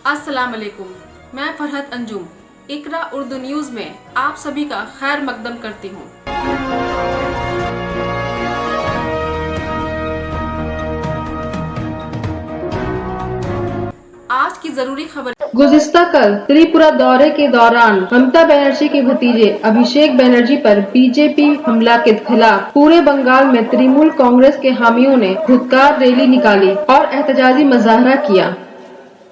अस्सलाम वालेकुम। मैं फरहत अंजुम इकरा उर्दू न्यूज़ में आप सभी का खैर मकदम करती हूँ। आज की जरूरी खबर। गुज़िश्ता कल त्रिपुरा दौरे के दौरान ममता बनर्जी के भतीजे अभिषेक बनर्जी पर बीजेपी हमला के खिलाफ पूरे बंगाल में तृणमूल कांग्रेस के हामियों ने धुतकार रैली निकाली और एहतजाजी मुजाहरा किया।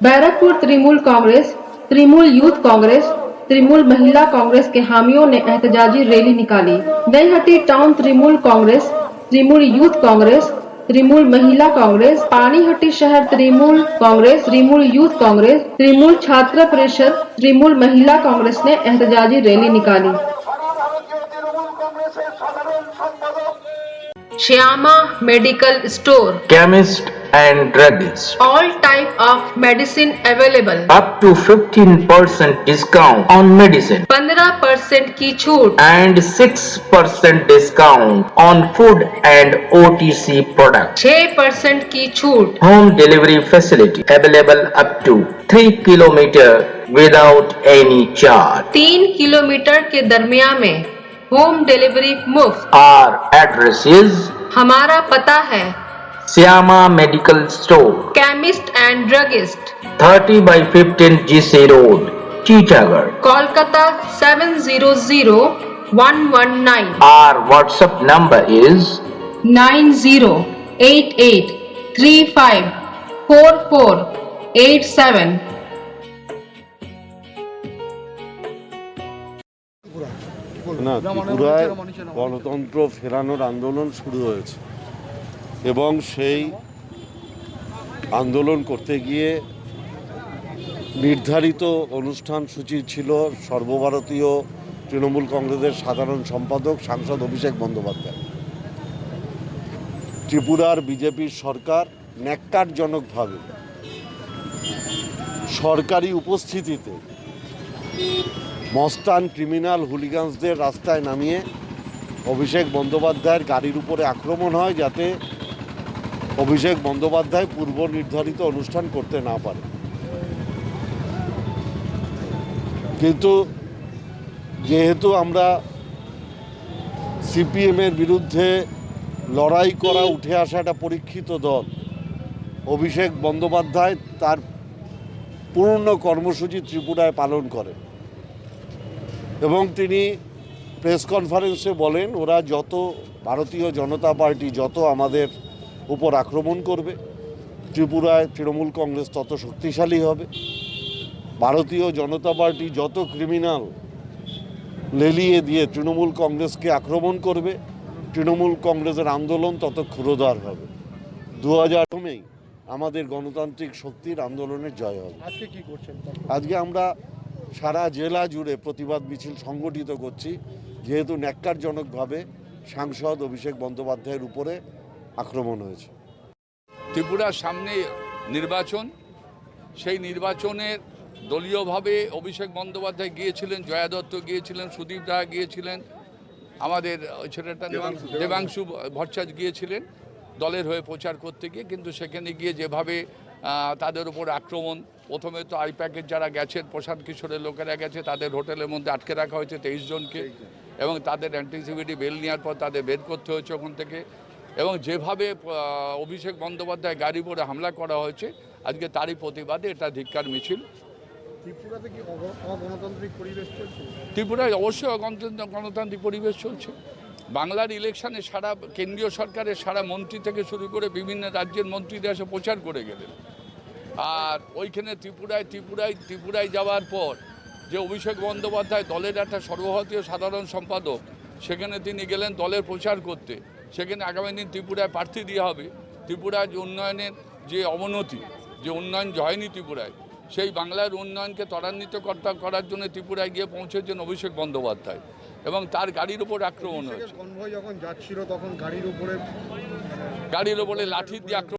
बैरकपुर तृणमूल कांग्रेस, तृणमूल यूथ कांग्रेस, तृणमूल महिला कांग्रेस के हामियों ने एहतजाजी रैली निकाली। नईहट्टी टाउन तृणमूल कांग्रेस, तृणमूल यूथ कांग्रेस, तृणमूल महिला कांग्रेस, पानीहट्टी शहर तृणमूल कांग्रेस, तृणमूल यूथ कांग्रेस, तृणमूल छात्र परिषद, तृणमूल महिला कांग्रेस ने एहतजाजी रैली निकाली। Shyama medical store, chemist and druggist. all type of medicine available, Up to 15% discount on medicine 15% की छूट, and 6% discount on food and OTC products. 6% की छूट, Home delivery facility available up to 3 kilometer without any charge. 3 kilometre के दरमियान में home delivery मुफ्त। Our address is हमारा पता है Syama Medical Store, chemist and druggist, 30/15 GC Road, Chittagarh. Kolkata 700119, Our WhatsApp number is 9088354487। না, ত্রিপুরায় গণতন্ত্র ফেরানোর আন্দোলন শুরু হয়েছে এবং সেই আন্দোলন করতে গিয়ে নির্ধারিত অনুষ্ঠান সূচি ছিল সর্বভারতীয় তৃণমূল কংগ্রেসের সাধারণ সম্পাদক সাংসদ অভিষেক বন্দ্যোপাধ্যায়। ত্রিপুরার বিজেপির সরকার ন্যাক্কারজনকভাবে সরকারি উপস্থিতিতে মস্তান ক্রিমিনাল হুলিগানসদের রাস্তায় নামিয়ে অভিষেক বন্দ্যোপাধ্যায়ের গাড়ির উপরে আক্রমণ হয়, যাতে অভিষেক বন্দ্যোপাধ্যায় পূর্ব নির্ধারিত অনুষ্ঠান করতে না পারে। কিন্তু যেহেতু আমরা সিপিএমের বিরুদ্ধে লড়াই করা উঠে আসা একটা পরীক্ষিত দল, অভিষেক বন্দ্যোপাধ্যায় তার পূর্ণ কর্মসূচি ত্রিপুরায় পালন করে এবং তিনি প্রেস কনফারেন্সে বলেন ওরা যত ভারতীয় জনতা পার্টি যত আমাদের উপর আক্রমণ করবে, ত্রিপুরায় তৃণমূল কংগ্রেস তত শক্তিশালী হবে। ভারতীয় জনতা পার্টি যত ক্রিমিনাল লেলিয়ে দিয়ে তৃণমূল কংগ্রেসকে আক্রমণ করবে, তৃণমূল কংগ্রেসের আন্দোলন তত ক্ষুরোধার হবে। 2000 আমাদের গণতান্ত্রিক শক্তির আন্দোলনের জয় হবে। আজকে কি করছেন? আজকে আমরা সারা জেলা জুড়ে প্রতিবাদ মিছিল সংগঠিত করছি, যেহেতু ন্যাক্কারজনকভাবে সাংসদ অভিষেক বন্দ্যোপাধ্যায়ের উপরে আক্রমণ হয়েছে। ত্রিপুরার সামনে নির্বাচন, সেই নির্বাচনের দলীয়ভাবে অভিষেক বন্দ্যোপাধ্যায় গিয়েছিলেন, জয়া দত্ত গিয়েছিলেন, সুদীপ রায় গিয়েছিলেন, আমাদের ছেলেটা দেবাংশু ভট্টাচার্য গিয়েছিলেন দলের হয়ে প্রচার করতে গিয়ে। কিন্তু সেখানে গিয়ে যেভাবে তাদের উপর আক্রমণ, প্রথমে তো আইপ্যাকের যারা গেছেন, প্রশান্ত কিশোরের লোকেরা গেছে, তাদের হোটেলের মধ্যে আটকে রাখা হয়েছে 23 জনকে এবং তাদের অ্যান্টিসিপিটি বেল নেওয়ার পর তাদের বের করতে হয়েছে ওখান থেকে। এবং যেভাবে অভিষেক বন্দ্যোপাধ্যায় গাড়ি পরে হামলা করা হয়েছে, আজকে তারই প্রতিবাদে এটা ধিক্কার মিছিল। ত্রিপুরাতে কি অগণতান্ত্রিক পরিবেশ চলছে? ত্রিপুরায় অবশ্যই গণতান্ত্রিক পরিবেশ চলছে। বাংলার ইলেকশনে সারা কেন্দ্রীয় সরকারের সারা মন্ত্রী থেকে শুরু করে বিভিন্ন রাজ্যের মন্ত্রীদের এসে প্রচার করে গেলেন। আর ওইখানে ত্রিপুরায় যাওয়ার পর যে অভিষেক বন্দ্যোপাধ্যায় দলের একটা সর্বভারতীয় সাধারণ সম্পাদক, সেখানে তিনি গেলেন দলের প্রচার করতে। সেখানে আগামী দিন ত্রিপুরায় প্রার্থী দেওয়া হবে। ত্রিপুরার যে উন্নয়নের যে অবনতি, যে উন্নয়ন হয়নি ত্রিপুরায়, সেই বাংলার উন্নয়নকে ত্বরান্বিত করার জন্য ত্রিপুরায় গিয়ে পৌঁছেছেন অভিষেক বন্দ্যোপাধ্যায় এবং তার গাড়ির উপর আক্রমণ হয়েছে। কনভয় যখন যাচ্ছিল তখন গাড়ির উপরে লাঠি দিয়ে আক্রমণ